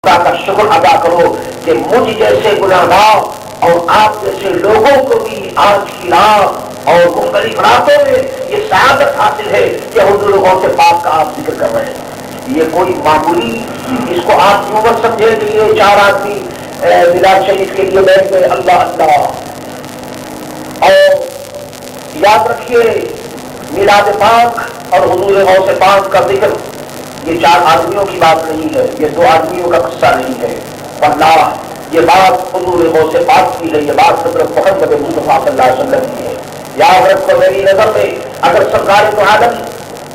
کا شکر ادا کرو کہ مجھ جیسے گناہگار اور آپ جیسے لوگوں کو بھی آج کی رات اور مختلف راتوں میں یہ سعادت حاصل ہے کہ حضور غوث پاک کا آپ ذکر کر رہے ہیں۔ یہ کوئی معمولی اس کو آپ کیوں مت سمجھے کہ یہ چار آدمی میلاد شریف کے لیے بیٹھ گئے اللہ اللہ۔ اور یاد رکھیے میلاد پاک اور حضور غوث پاک کا ذکر یہ چار آدمیوں کی بات نہیں ہے، یہ دو آدمیوں کا قصہ نہیں ہے، واللہ یہ بات حضور غوث پاک کی ہے، یہ بات حضرت محمد مصطفیٰ صلی اللہ علیہ وسلم کی ہے۔ یاد رکھو میری نظر میں اگر سرکار دو عالم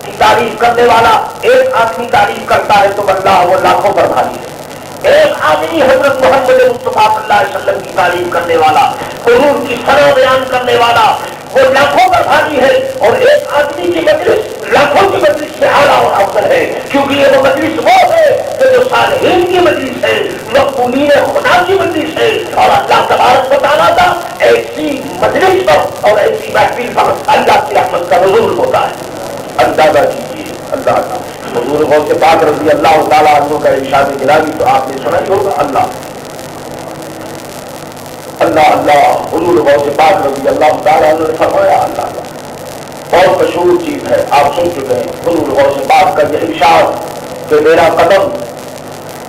کی تعریف کرنے والا ایک آدمی تعریف کرتا ہے تو واللہ وہ لاکھوں پر بھاری ہے۔ ایک آدمی حضرت محمد مصطفیٰ صلی اللہ علیہ وسلم کی تعریف کرنے والا، حضور کی ثنا بیان کرنے والا وہ لاکھوں پر بھاری ہے، اور ایک آدمی کی مجلس لاکھوں کی مجلس سے اعلیٰ اور افضل ہے، کیونکہ یہ وہ مجلس وہ ہے کہ جو صالحین کی مجلس ہے، مقبولین خدا کی مجلس ہے، اور اللہ تبارک و تعالیٰ کا ایسی مجلس پر اور ایسی محفل پر اللہ کی رحمت کا نزول ہوتا ہے۔ اندازہ کیجیے اللہ کا حضور غوث پاک رضی اللہ تعالیٰ عنہ کا ارشاد گرامی تو آپ نے سنا ہی ہوگا، اللہ اللہ اللہ۔ حضور غوث پاک رضی اللہ تعالیٰ عنہ نے فرمایا اللہ اللہ، بہت مشہور چیز ہے، آپ سن چکے ہیں حضور غوث پاک کا یہ ارشاد کہ میرا قدم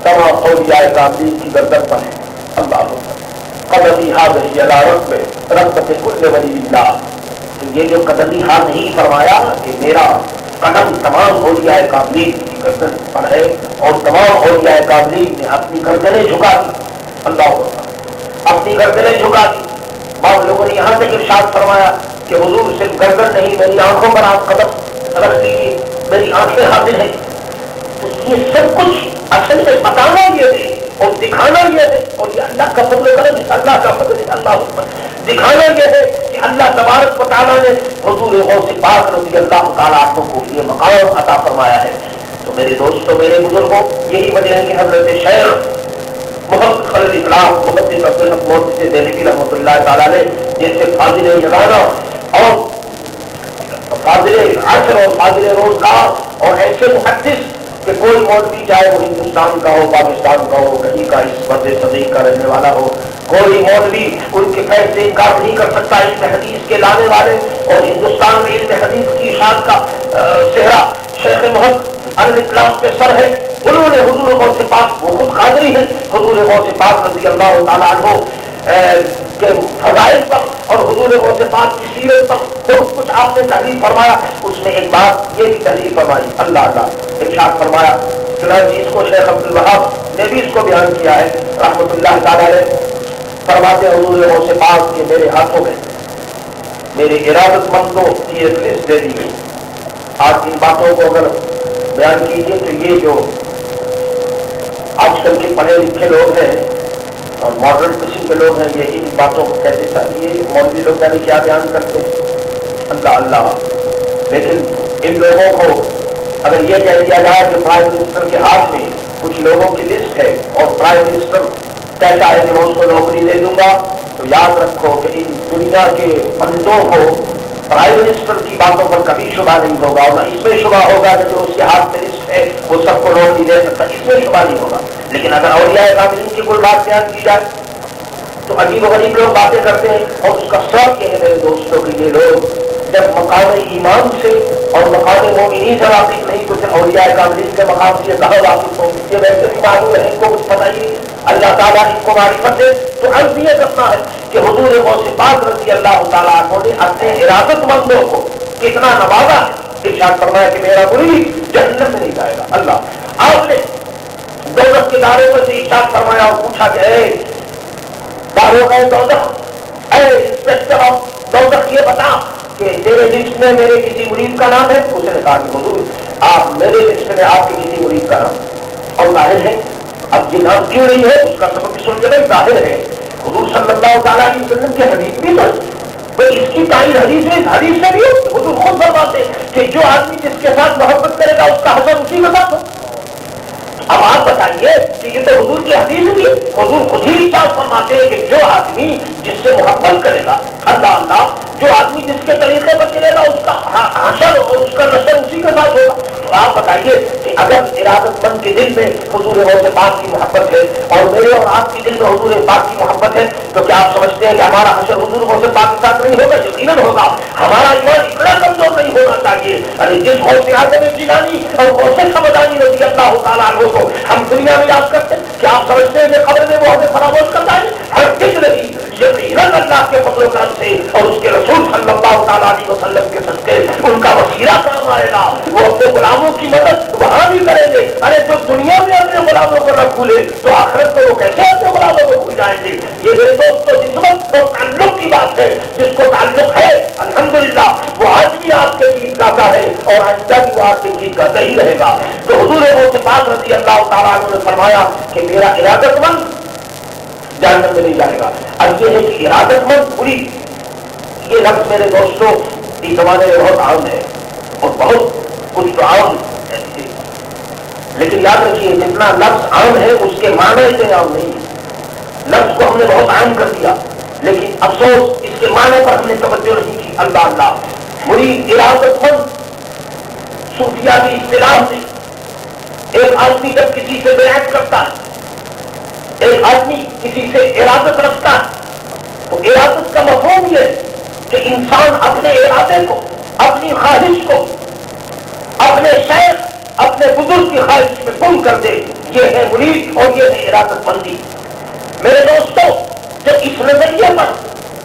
تمام اولیاء کاملین کی گردن پر ہے، اللہ قدمی حاضری علی رکب رغبت کل ولی اللہ۔ یہ جو قدمی حاضر نہیں فرمایا کہ میرا قدم تمام اولیاء کاملین کی گردن پر ہے، اور تمام اولیاء کاملین نے اپنی گردنیں جھکا دی، اللہ اپنی گردنیں جھکا دی۔ بعض لوگوں نے یہاں تک ارشاد فرمایا کہ حضور صرف گردن نہیں، میری آنکھوں پر آپ قدم رکھ دیجیے، میری آنکھیں حاضر ہیں۔ تو یہ سب کچھ اصل میں بتانا یہ ہے اور دکھانا یہ ہے، اور یہ اللہ کا فضل کرم ہے، اللہ کا فضل ہے، اللہ دکھانا یہ ہے کہ اللہ تبارک و تعالیٰ نے حضور غوث پاک رضی اللہ تعالیٰ عنہ کو یہ مقام عطا فرمایا ہے۔ تو میرے دوستوں، میرے بزرگوں، یہی وجہ ہے کہ حضرت شیخ محمد خلیل اسلام محمد عبدالحق محدث دہلوی رحمۃ اللہ تعالیٰ نے جیسے فاضل یگانہ اور فاضل عصر اور فاضل روزگار اور ایسے محدث کہ کوئی مولوی چاہے وہ ہندوستان کا ہو، پاکستان کا ہو، کہیں کا اس وقت صدیق کا رہنے والا ہو، کوئی مولوی ان کے فیض سے انکار نہیں کر سکتا، علم حدیث کے لانے والے اور ہندوستان میں علم حدیث کی شان کا صحرا شیخ محمد الاسلام کے سر ہے۔ انہوں نے حضور غوث پاک، وہ خود قادری ہیں، حضور غوث پاک رضی اللہ تعالیٰ عنہ کے فضائل پر اور حضور غوث پاک کی سیرت پر بہت کچھ آپ نے تحریر فرمایا۔ اس میں ایک بات یہ بھی تحریر فرمائی، اللہ اللہ ارشاد فرمایا، چنانچہ اس کو شیخ عبد الوہاب نے بھی اس کو بیان کیا ہے رحمۃ اللہ تعالیٰ علیہ، فرماتے حضور غوث پاک کے میرے ہاتھوں میں میرے ارادت مندوں کی ایک لسٹ دے دی گئی۔ آج ان باتوں کو اگر بیان کیجیے تو یہ جو آج کل کے پڑھے لکھے لوگ ہیں اور ماڈرن قسم کے لوگ ہیں، یہ ان باتوں کو کہتے تھا، یہ مولوی لوگ یعنی کیا بیان کرتے ہیں، اللہ اللہ۔ لیکن ان لوگوں کو اگر یہ کہہ دیا جائے کہ پرائم منسٹر کے ہاتھ میں کچھ لوگوں کی لسٹ ہے اور پرائم منسٹر کہتا ہے کہ میں اس کو نوکری دے دوں گا، تو یاد رکھو کہ ان دنیا کے بندوں کو پرائم منسٹر کی باتوں پر کبھی شبہ نہیں ہوگا، اور نہ اس میں شبہ ہوگا کہ جو اس کے ہاتھ میں لسٹ ہے وہ سب کو نوکری دے سکتا، اس میں شبہ نہیں ہوگا۔ لیکن اگر اولیاء کاملین کی کوئی بات بیان کی جائے تو عجیب و غریب لوگ باتیں کرتے ہیں، اور اس کا سبب یہ ہے میرے دوستوں کہ یہ لوگ جب مقام ایمان سے اور مقام مومنین سے واقف نہیں تو پھر اولیاء کاملین کے مقام سے کہاں واقف ہوں؟ یہ ویسے بھی معلوم ہے، ان کو کچھ پتہ ہی نہیں، اللہ تعالیٰ ان کو معرفت دے تو عرض یہ کرنا ہے کہ حضور غوث پاک رضی اللہ تعالیٰ عنہ نے اپنے ارادت مندوں کو کتنا نوازا ہے۔ ارشاد فرمایا کہ میرا مرید جہنم میں نہیں جائے گا۔ اللہ آپ نے دولت کے دارے میں سے ارشاد فرمایا اور پوچھا کہ اے داروغہ دوزخ، اے انسپیکٹر آف دوزخ، یہ بتا کہ تیرے لسٹ میں میرے کسی مرید کا نام ہے؟ اس نے کہا کہ حضور آپ میرے لسٹ میں آپ کے کسی مرید کا نام، اور ظاہر ہے اب یہ نام کیوں نہیں ہے اس کا سبب بھی سن کے ظاہر ہے، حضور صلی اللہ تعالیٰ علیہ وسلم کے حدیث بھی تو بھائی اس کی تعین حدیث میں حدیث سے بھی ہو، حضور خود فرماتے کہ جو آدمی جس کے ساتھ محبت کرے گا اس کا حسن اسی کے ساتھ ہو۔ اب آپ بتائیے کہ یہ تو حضور کی حدیث بھی، حضور خود ہی ارشاد فرماتے ہیں کہ جو آدمی جس سے محبت کرے گا، اللہ اللہ جو آدمی جس کے طریقے پر چلے گا اس کا حشر اور اس کا نشر اسی کے ساتھ ہوگا. تو آپ بتائیے کہ اگر ارادت مند کے دل میں حضور غوث پاک کی محبت ہے اور میرے اور آپ کے دل میں حضور پاک کی محبت ہے تو کیا آپ سمجھتے ہیں کہ ہمارا حشر حضور غوث پاک کے ساتھ نہیں ہوگا؟ یقیناً ہوگا. ہمارا ایمان اتنا کمزور نہیں ہونا چاہیے. ارے جس غوث اعظم جیلانی اور غوث سمدانی رضی اللہ تعالیٰ عنہ کو ہم دنیا میں یاد کرتے ہیں، کیا آپ سمجھتے ہیں کہ قبر میں وہ ہمیں فراموش کرتا ہے؟ ہر کس نہیں. یقیناً اللہ کے فضل و کرم سے اور اس کے رسول صلی اللہ تعالیٰ علیہ وسلم کے صدقے ان کا وسیلہ کام آئے گا. وہ اپنے غلاموں کی مدد وہاں بھی کریں گے. ارے جو دنیا میں اپنے غلاموں کو نہ بھولے تو آخرت میں وہ کیسے اپنے غلاموں کو بھول جائیں گے؟ یہ میرے دوستوں نسبت اور تعلق کی بات ہے. جس کو تعلق ہے الحمدللہ وہ آج بھی آپ کے گیت گاتا ہے اور آئندہ بھی وہ آپ کے گیت گاتا ہی رہے گا. تو حضور غوث پاک رضی اللہ تعالیٰ عنہ نے فرمایا کہ میرا ارادت مند جہنم میں نہیں جائے گا. اب یہ ہے کہ ارادت مند پوری، یہ لفظ میرے دوستوں اس زمانے میں بہت عام ہے اور بہت کچھ تو عام ہے، لیکن یاد رکھیے جتنا لفظ عام ہے اس کے معنی اتنے عام نہیں ہے. لفظ کو ہم نے بہت عام کر دیا لیکن افسوس اس کے معنی پر ہم نے توجہ نہیں کی. اللہ اللہ مرید ارادت مند صوفیہ کی اصطلاح سے ایک آدمی جب کسی سے بیعت کرتا ہے، ایک آدمی کسی سے ارادت رکھتا ہے تو ارادت کا مفہوم یہ ہے کہ انسان اپنے ارادے کو، اپنی خواہش کو اپنے شیخ، اپنے بزرگ کی خواہش میں گم کر دے. یہ ہے مرید اور یہ ہے ارادت مندی. میرے دوستوں جب اس نظریے پر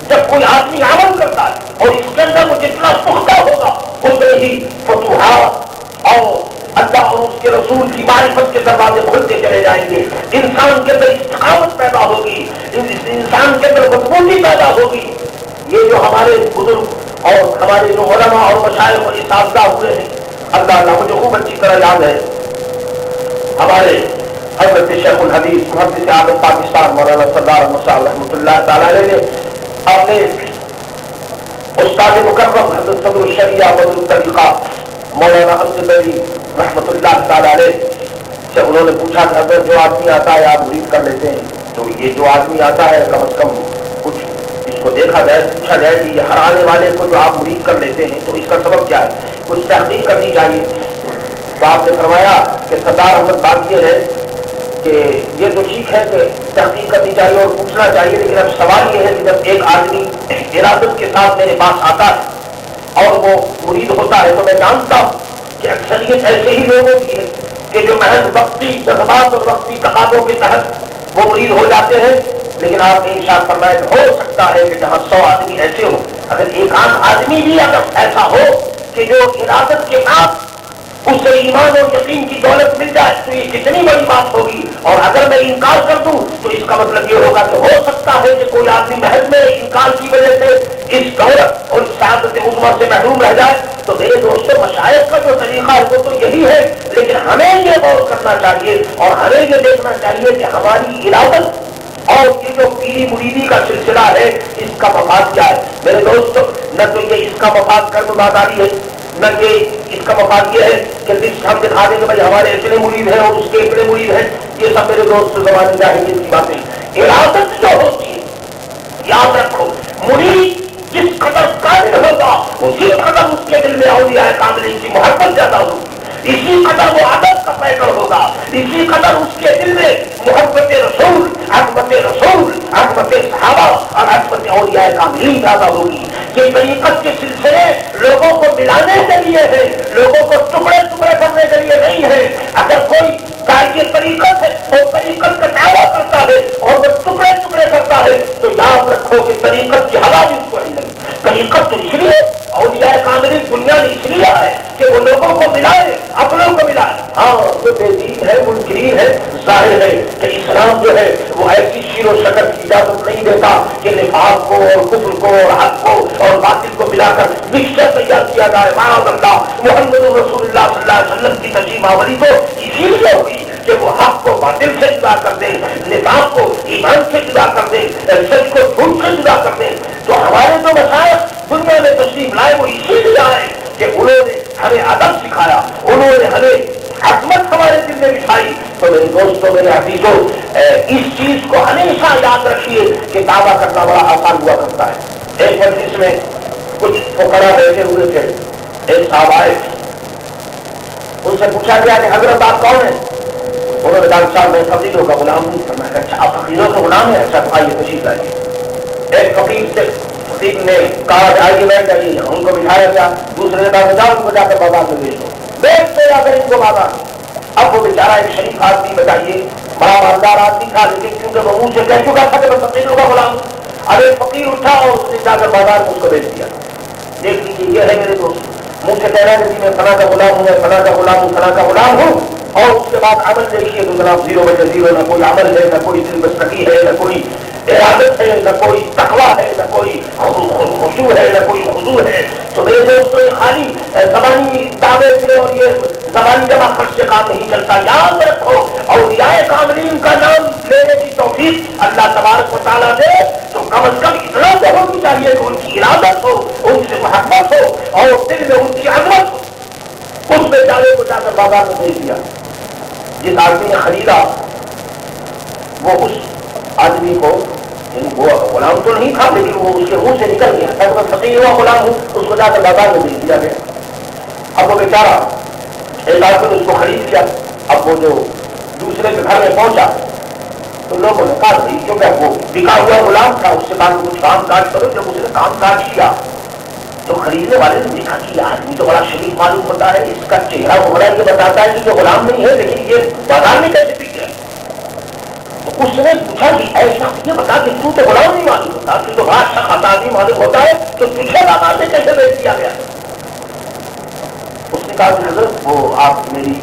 جب کوئی آدمی عمل کرتا ہے اور اس کے اندر وہ جتنا پختہ ہوگا اتنے ہی فتوحات اور اللہ اور اس کے رسول کی معرفت کے دروازے کھلتے چلے جائیں گے. انسان کے اندر استقامت پیدا ہوگی، انسان کے اندر مضبوطی پیدا ہوگی. یہ جو ہمارے بزرگ اور ہمارے جو علماء اور مشائخ اور اساتذہ ہوئے ہیں، اللہ اللہ مجھے خوب اچھی طرح یاد ہے ہمارے حضرت شیخ الحدیث محدث اعظم پاکستان مولانا سردار احمد صاحب رحمۃ اللہ تعالیٰ علیہ نے اپنے استاد مکرم حضرت صدر الشریعہ بدر الطریقہ مولانا عبد العلی رحمۃ اللہ تعالیٰ علیہ سے انہوں نے پوچھا کہ اگر جو آدمی آتا ہے آپ مرید کر لیتے ہیں تو یہ جو آدمی آتا ہے کم از کم کچھ اس کو دیکھا جائے، پوچھا جائے کہ یہ ہر آنے والے کو جو آپ مرید کر لیتے ہیں تو اس کا سبب کیا ہے، کچھ تحقیق کرنی چاہیے. تو آپ نے فرمایا کہ سردار احمد بات یہ ہے کہ یہ تو ٹھیک ہے کہ تحقیق کرنی چاہیے اور پوچھنا چاہیے، لیکن اب سوال یہ ہے کہ جب ایک آدمی ارادت کے ساتھ میرے پاس آتا ہے اور وہ مرید ہوتا ہے تو میں جانتا ہوں کہ اکثریت ایسے ہی لوگوں کی ہے کہ جو محض وقتی جذبات اور وقتی تقاضوں کے تحت وہ مرید ہو جاتے ہیں. لیکن آپ نے ارشاد فرمایا کہ ہو سکتا ہے کہ جہاں 100 آدمی ایسے ہو، اگر ایک آدھ آدمی بھی اگر ایسا ہو کہ جو ارادت کے ساتھ اسے ایمان اور یقین کی دولت مل جائے تو یہ کتنی بڑی بات ہوگی. اور اگر میں انکار کر دوں تو اس کا مطلب یہ ہوگا کہ ہو سکتا ہے کہ کوئی آدمی محض میں انکار کی وجہ سے اس دولت اور سعادت عظمیٰ سے محروم رہ جائے. تو میرے دوستوں مشائخ کا جو طریقہ ہے وہ تو یہی ہے، لیکن ہمیں یہ غور کرنا چاہیے اور ہمیں یہ دیکھنا چاہیے کہ ہماری ارادت اور یہ جو پیری مریدی کا سلسلہ ہے اس کا مفاد کیا ہے. میرے دوستوں نہ تو یہ اس کا مفاد کرم بازاری ہے، نہ یہ اس کا مفاد یہ ہے کہ لسٹ ہم دکھا دیں کہ بھائی ہمارے اتنے مرید ہیں اور اس کے اتنے مرید ہیں. یہ سب میرے دوست زبان جاہلیت کی باتیں. ارادت جو ہوتی ہے یاد رکھو، مرید جس قدر قابل ہوگا اسی قدر اس کے دل میں اولیاء کاملین کی محبت زیادہ ہوگی، اسی قدر وہ عادت کا پیکر ہوگا، اسی قدر اس کے دل میں محبت رسول، عظمت صحابہ اور عظمت اولیاء کاملین زیادہ ہوگی. یہ طریقت کے سلسلے لوگوں کو ملانے کے لیے ہے، لوگوں کو ٹکڑے ٹکڑے کرنے کے لیے نہیں ہے. اگر کوئی یہ طریقت ہے وہ طریقت کا دعویٰ کرتا ہے اور وہ ٹکڑے ٹکڑے کرتا ہے تو یاد رکھو کہ طریقت کی ہوا بھی اس کو نہیں لگی. طریقت تو اس لیے اولیاء کاملین دنیا میں اس لیے ہے کہ وہ لوگوں کو ملائے، اپنوں کو ملائے. ہاں جو بے دین ہے، منکرین ہے، ظاہر ہے کہ اسلام جو ہے وہ ایسی شیر و شکل کی اجازت نہیں دیتا کہ نفاق کو اور کفر کو اور حق کو اور باطل کو ملا کر مکسچر تیار کیا جائے. معاذ اللہ. محمد رسول اللہ صلی اللہ علیہ وسلم کی تجریم آوری تو اسی لیے ہوئی کہ وہ حق کو باطل سے جدا کر دے، نفاق کو ایمان سے جدا کر دے، سچ کو جھوٹ سے جدا کر دے. تو ہمارے جو مشائخ دنیا میں تشریف لائے وہ اسی لیے آئے کہ انہوں نے ہمیں ادب سکھایا، انہوں نے ہمیں عظمت ہمارے دل میں بٹھائی. تو میرے دوستوں، میرے عزیزوں، اس چیز کو ہمیشہ یاد رکھیے کہ دعویٰ کرنا بڑا آسان ہوا کرتا ہے. ایک مجلس میں کچھ فقراء بیٹھے ہوئے تھے، ایک صاحب آئے، ان سے پوچھا گیا کہ حضرت آپ کون ہیں؟ انہوں نے کہا صاحب میں فقیروں کا غلام ہوں۔ فرمایا اچھا آپ فقیروں کا غلام ہے؟ اچھا آئیے تشریف لائیے۔ ایک فقیر نے کہا آئیے بیٹھ جائیے، ان کو بٹھایا گیا۔ دوسرے نے کہا جاؤ ان کو جا کر بازار میں بیچ دو، بیچتے جا کر ان کو بازار۔ اب وہ بیچارہ ایک شریف آدمی، بتائیے بڑا مالدار آدمی تھا، لیکن کیونکہ وہ منہ سے کہہ چکا تھا کہ میں فقیروں کا غلام ہوں، اب ایک فقیر اٹھا اور اس نے جا کر بازار میں اس کو بیچ دیا۔ دیکھ لیجیے یہ ہے میرے دوست، منہ سے کہہ رہا ہے کہ میں فلاں کا غلام ہوں، میں فلاں کا غلام ہوں، فلاں کا غلام ہوں، اور اس کے بعد عمل دیکھیے تو جناب زیرو بجے زیرو، نہ کوئی عمل ہے، نہ کوئی دل بستگی ہے، نہ کوئی ارادت ہے، نہ کوئی تقویٰ ہے، نہ کوئی خشوع ہے، نہ کوئی خضوع ہے۔ تو میرے دوستوں یہ خالی زبانی دعوے سے اور یہ زبانی جمع خرچ سے کام نہیں چلتا۔ یاد رکھو اولیاء کاملین کا نام لینے کی توفیق اللہ تبارک و تعالیٰ دے تو کم از کم اتنا تو ہونی چاہیے کہ ان کی ارادت ہو، ان سے محبت ہو اور دل میں ان کی عظمت ہو۔ اس بیچارے کو جا کر بازار میں بھیج دیا۔ جس آدمی نے خریدا وہ اس آدمی کو، وہ غلام تو نہیں تھا لیکن وہ اس کے منہ سے نکل گیا تھا، میں فقیر ہوا غلام ہوں، اس کو جا کر بازار میں بھیج دیا گیا۔ اب وہ بیچارہ ایک آدمی نے اس کو خرید لیا۔ اب وہ جو دوسرے کے گھر میں پہنچا تو لوگوں نے کہا بھائی کیونکہ وہ بکا ہوا غلام تھا، اس سے کہا کچھ کام کاج کرو۔ جب اس نے کام کاج کیا تو خریدنے والے نے دیکھا کہ یہ آدمی تو بڑا شریف معلوم ہوتا ہے، اس کا چہرہ وغیرہ یہ بتاتا ہے کہ یہ غلام نہیں ہے، لیکن یہ بازار میں کیسے بک گیا؟ تو اس نے پوچھا کہ ایسا یہ بتا کہ تو غلام نہیں معلوم ہوتا، تو تو بڑا شخص آدمی معلوم ہوتا ہے، تو تجھے بازار میں کیسے بیچ دیا گیا؟ اس نے کہا کہ حضرت وہ آپ میری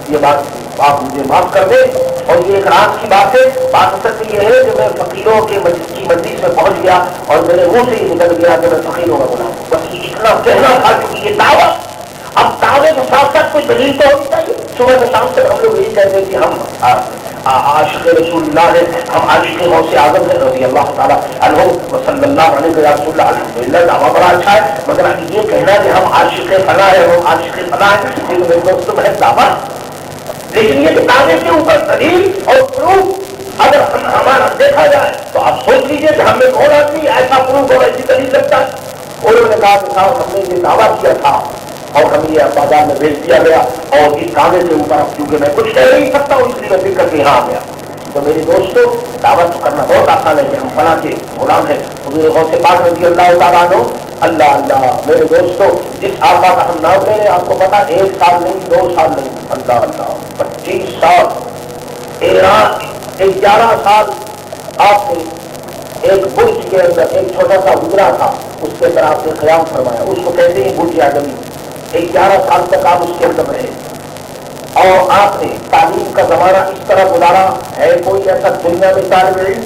یہ بات آپ مجھے معاف کر دیں، اور یہ ایک راز کی بات ہے، بات اصل یہ ہے کہ میں فقیروں کے مجلس میں پہنچ گیا اور میرے منہ سے یہ نکل گیا کہ میں فقیروں کا غلام ہوں، بس یہ اتنا کہنا تھا کیونکہ یہ دعوت۔ اب دعوے کے ساتھ ساتھ کوئی دلیل تو ہونی چاہیے۔ صبح سے شام تک ہم لوگ یہی کہتے ہیں کہ ہم عاشق رسول اللہ ہے، ہم عاشق غوث اعظم ہے رضی اللہ تعالیٰ عنہ وصلی اللہ علیہ رسول اللہ۔ الحمدللہ دعویٰ بڑا اچھا ہے، مگر یہ کہنا کہ ہم عاشق فلاں ہے، ہم عاشق فلاں ہے، یہ تو میرے دوستوں ہے دعویٰ، لیکن یہ کتابیں کے اوپر دلیل اور پروف اگر ہمارا دیکھا جائے تو آپ سوچ لیجیے کہ ہمیں کون آدمی ایسا پروف اور ایسی دلیل لگتا ہے۔ انہوں نے کہا کہ صاحب ہم نے یہ دعویٰ کیا تھا اور ہمیں یہ بازار میں بھیج دیا گیا، اور اس کاغذ کے اوپر کیونکہ میں کچھ کہہ نہیں سکتا ہوں اس لیے میں فکر کے یہاں آ گیا۔ تو میرے دوستوں دعوت کرنا بہت آسان ہے کہ ہم فلاں کے غلام ہیں، حضور غوث پاک رضی اللہ تعالیٰ عنہ۔ اللہ اللہ میرے دوستوں جس آقا کا ہم نام لے رہے ہیں آپ کو پتا 1 سال نہیں 2 سال نہیں، اللہ اللہ 25 سال، 11 سال آپ نے ایک برج کے اندر ایک چھوٹا سا حجرہ تھا، اس کے اندر آپ نے قیام فرمایا، اس کو کہتے ہیں برج اعظمی۔ 11 سال تک آپ اس کے اندر رہے اور آپ نے تعلیم کا زمانہ اس طرح گزارا ہے۔ کوئی ایسا دنیا میں طالب علم